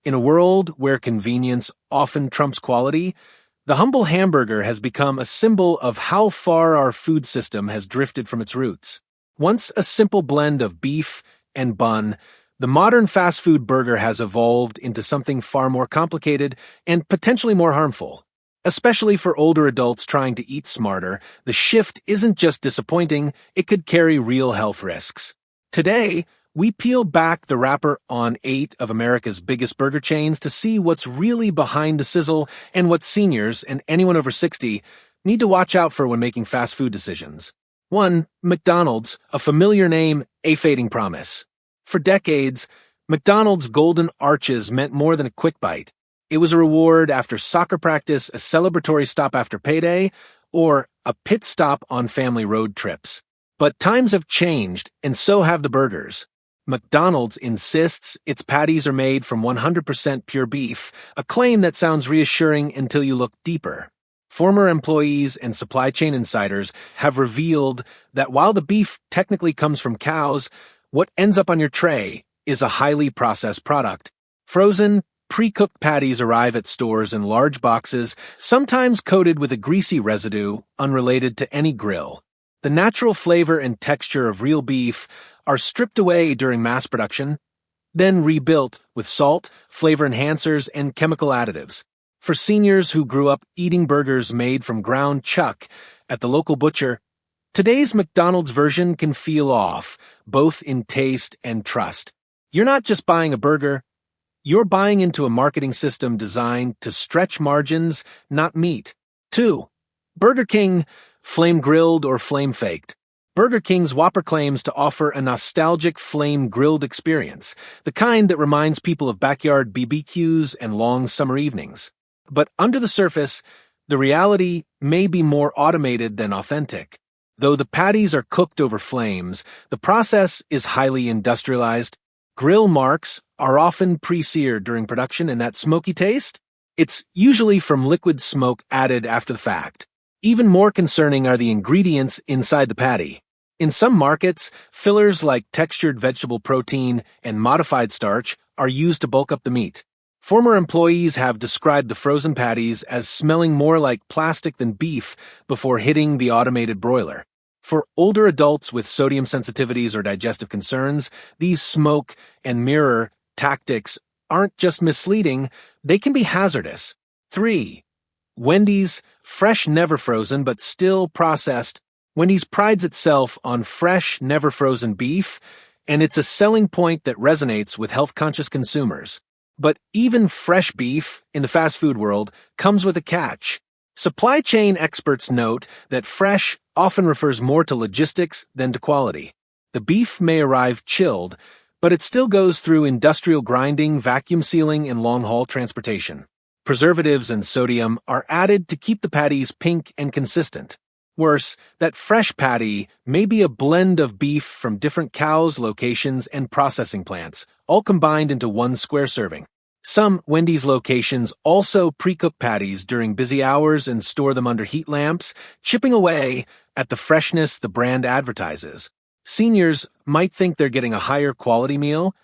In a world where convenience often trumps quality, the humble hamburger has become a symbol of how far our food system has drifted from its roots. Once a simple blend of beef and bun, the modern fast food burger has evolved into something far more complicated and potentially more harmful. Especially for older adults trying to eat smarter, the shift isn't just disappointing, it could carry real health risks. Today, we peel back the wrapper on 8 of America's biggest burger chains to see what's really behind the sizzle and what seniors and anyone over 60 need to watch out for when making fast food decisions. 1. McDonald's, a familiar name, a fading promise. For decades, McDonald's golden arches meant more than a quick bite. It was a reward after soccer practice, a celebratory stop after payday, or a pit stop on family road trips. But times have changed, and so have the burgers. McDonald's insists its patties are made from 100% pure beef, a claim that sounds reassuring until you look deeper. Former employees and supply chain insiders have revealed that while the beef technically comes from cows, what ends up on your tray is a highly processed product. Frozen, pre-cooked patties arrive at stores in large boxes, sometimes coated with a greasy residue unrelated to any grill. The natural flavor and texture of real beef are stripped away during mass production, then rebuilt with salt, flavor enhancers, and chemical additives. For seniors who grew up eating burgers made from ground chuck at the local butcher, today's McDonald's version can feel off, both in taste and trust. You're not just buying a burger, you're buying into a marketing system designed to stretch margins, not meat. 2. Burger King, flame-grilled or flame-faked. Burger King's Whopper claims to offer a nostalgic flame-grilled experience, the kind that reminds people of backyard BBQs and long summer evenings. But under the surface, the reality may be more automated than authentic. Though the patties are cooked over flames, the process is highly industrialized. Grill marks are often pre-seared during production, and that smoky taste? It's usually from liquid smoke added after the fact. Even more concerning are the ingredients inside the patty. In some markets, fillers like textured vegetable protein and modified starch are used to bulk up the meat. Former employees have described the frozen patties as smelling more like plastic than beef before hitting the automated broiler. For older adults with sodium sensitivities or digestive concerns, these smoke and mirror tactics aren't just misleading, they can be hazardous. 3. Wendy's, fresh, never frozen, but still processed. Wendy's prides itself on fresh, never frozen beef, and it's a selling point that resonates with health-conscious consumers. But even fresh beef, in the fast food world, comes with a catch. Supply chain experts note that fresh often refers more to logistics than to quality. The beef may arrive chilled, but it still goes through industrial grinding, vacuum sealing, and long-haul transportation. Preservatives and sodium are added to keep the patties pink and consistent. Worse, that fresh patty may be a blend of beef from different cows, locations, and processing plants, all combined into one square serving. Some Wendy's locations also pre-cook patties during busy hours and store them under heat lamps, chipping away at the freshness the brand advertises. Seniors might think they're getting a higher quality meal,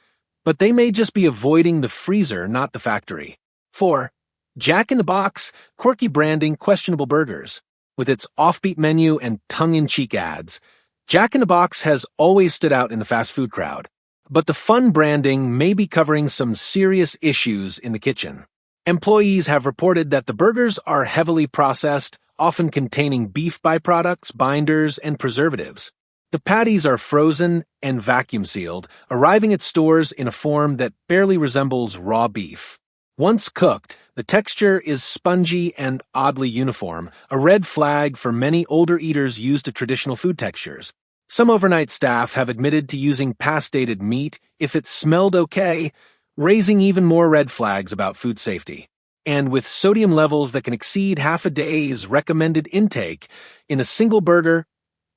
but they may just be avoiding the freezer, not the factory. 4. Jack in the Box, quirky branding, questionable burgers. With its offbeat menu and tongue-in-cheek ads, Jack in the Box has always stood out in the fast food crowd. But the fun branding may be covering some serious issues in the kitchen. Employees have reported that the burgers are heavily processed, often containing beef byproducts, binders, and preservatives. The patties are frozen and vacuum sealed, arriving at stores in a form that barely resembles raw beef. Once cooked, the texture is spongy and oddly uniform, a red flag for many older eaters used to traditional food textures. Some overnight staff have admitted to using past-dated meat if it smelled okay, raising even more red flags about food safety. And with sodium levels that can exceed half a day's recommended intake in a single burger,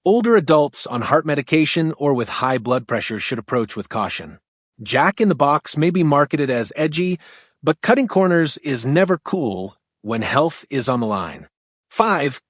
older adults on heart medication or with high blood pressure should approach with caution. Jack in the Box may be marketed as edgy, but cutting corners is never cool when health is on the line. 5.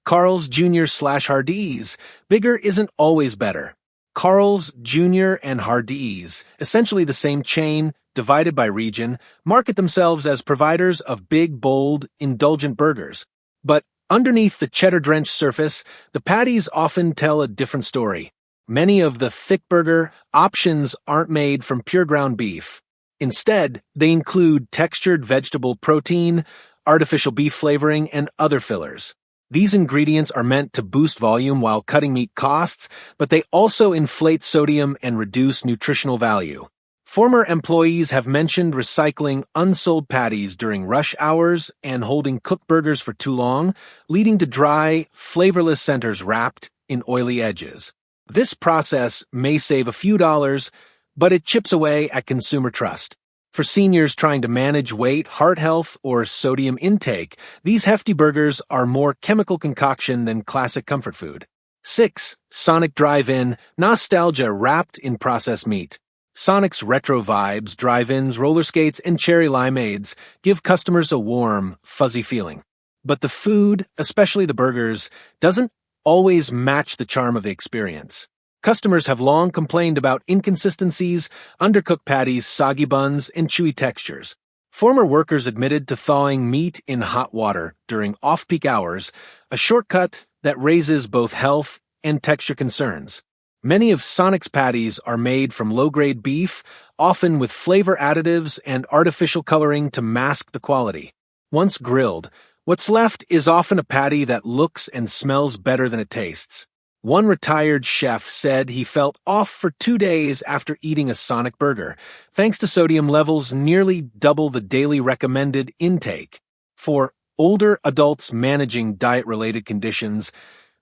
Carl's Jr./Hardee's. Bigger isn't always better. Carl's Jr. and Hardee's, essentially the same chain, divided by region, market themselves as providers of big, bold, indulgent burgers. But underneath the cheddar-drenched surface, the patties often tell a different story. Many of the thick burger options aren't made from pure ground beef. Instead, they include textured vegetable protein, artificial beef flavoring, and other fillers. These ingredients are meant to boost volume while cutting meat costs, but they also inflate sodium and reduce nutritional value. Former employees have mentioned recycling unsold patties during rush hours and holding cooked burgers for too long, leading to dry, flavorless centers wrapped in oily edges. This process may save a few dollars, but it chips away at consumer trust. For seniors trying to manage weight, heart health, or sodium intake, these hefty burgers are more chemical concoction than classic comfort food. 6. Sonic Drive-In, nostalgia wrapped in processed meat. Sonic's retro vibes, drive-ins, roller skates, and cherry limeades give customers a warm, fuzzy feeling. But the food, especially the burgers, doesn't always match the charm of the experience. Customers have long complained about inconsistencies, undercooked patties, soggy buns, and chewy textures. Former workers admitted to thawing meat in hot water during off-peak hours, a shortcut that raises both health and texture concerns. Many of Sonic's patties are made from low-grade beef, often with flavor additives and artificial coloring to mask the quality. Once grilled, what's left is often a patty that looks and smells better than it tastes. One retired chef said he felt off for 2 days after eating a Sonic burger, thanks to sodium levels nearly double the daily recommended intake. For older adults managing diet-related conditions,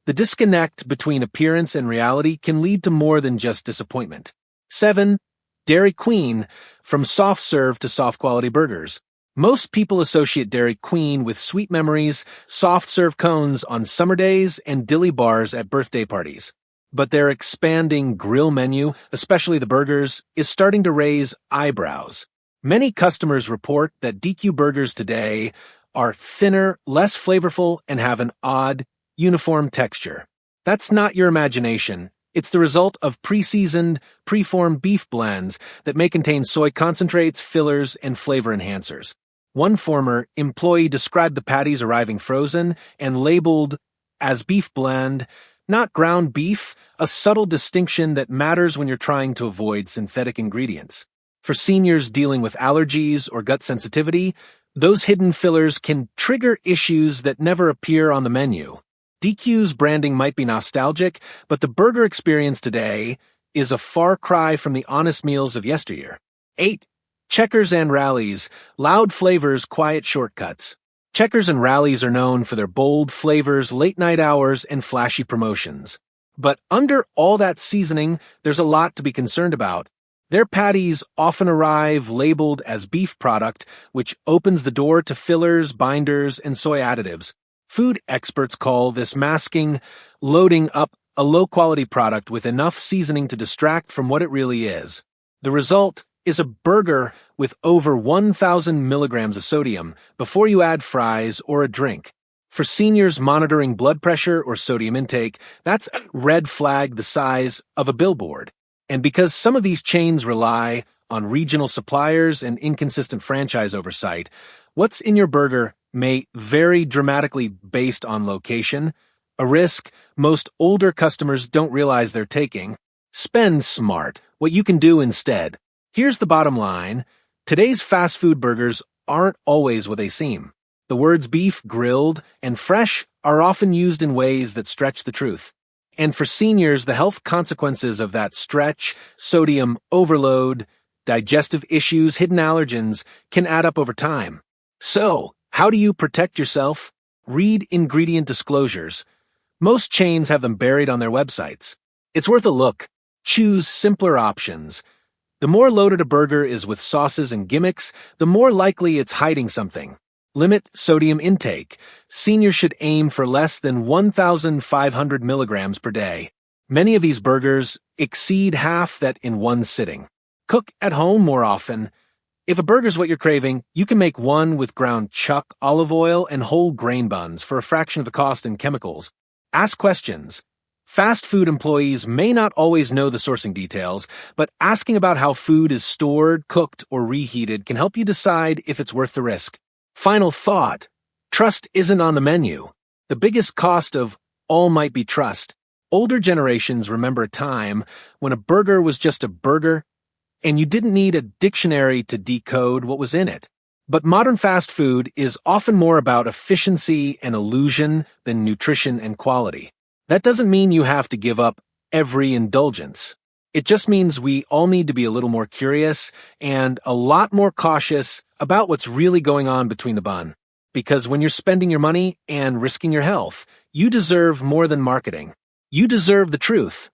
the disconnect between appearance and reality can lead to more than just disappointment. 7. Dairy Queen, from soft serve to soft quality burgers. Most people associate Dairy Queen with sweet memories, soft serve cones on summer days, and dilly bars at birthday parties. But their expanding grill menu, especially the burgers, is starting to raise eyebrows. Many customers report that DQ burgers today are thinner, less flavorful, and have an odd, uniform texture. That's not your imagination. It's the result of pre-seasoned, pre-formed beef blends that may contain soy concentrates, fillers, and flavor enhancers. One former employee described the patties arriving frozen and labeled as beef blend, not ground beef, a subtle distinction that matters when you're trying to avoid synthetic ingredients. For seniors dealing with allergies or gut sensitivity, those hidden fillers can trigger issues that never appear on the menu. DQ's branding might be nostalgic, but the burger experience today is a far cry from the honest meals of yesteryear. 8. Checkers and Rallies, loud flavors, quiet shortcuts. Checkers and Rallies are known for their bold flavors, late-night hours, and flashy promotions. But under all that seasoning, there's a lot to be concerned about. Their patties often arrive labeled as beef product, which opens the door to fillers, binders, and soy additives. Food experts call this masking, loading up a low-quality product with enough seasoning to distract from what it really is. The result is a burger with over 1,000 milligrams of sodium before you add fries or a drink. For seniors monitoring blood pressure or sodium intake, that's a red flag the size of a billboard. And because some of these chains rely on regional suppliers and inconsistent franchise oversight, what's in your burger may vary dramatically based on location, a risk most older customers don't realize they're taking. Spend smart, what you can do instead. Here's the bottom line. Today's fast food burgers aren't always what they seem. The words beef, grilled, and fresh are often used in ways that stretch the truth. And for seniors, the health consequences of that stretch, sodium overload, digestive issues, hidden allergens can add up over time. So, how do you protect yourself? Read ingredient disclosures. Most chains have them buried on their websites. It's worth a look. Choose simpler options. The more loaded a burger is with sauces and gimmicks, the more likely it's hiding something. Limit sodium intake. Seniors should aim for less than 1,500 milligrams per day. Many of these burgers exceed half that in one sitting. Cook at home more often. If a burger's what you're craving, you can make one with ground chuck, olive oil, and whole grain buns for a fraction of the cost and chemicals. Ask questions. Fast food employees may not always know the sourcing details, but asking about how food is stored, cooked, or reheated can help you decide if it's worth the risk. Final thought: trust isn't on the menu. The biggest cost of all might be trust. Older generations remember a time when a burger was just a burger, and you didn't need a dictionary to decode what was in it. But modern fast food is often more about efficiency and illusion than nutrition and quality. That doesn't mean you have to give up every indulgence. It just means we all need to be a little more curious and a lot more cautious about what's really going on between the bun. Because when you're spending your money and risking your health, you deserve more than marketing. You deserve the truth.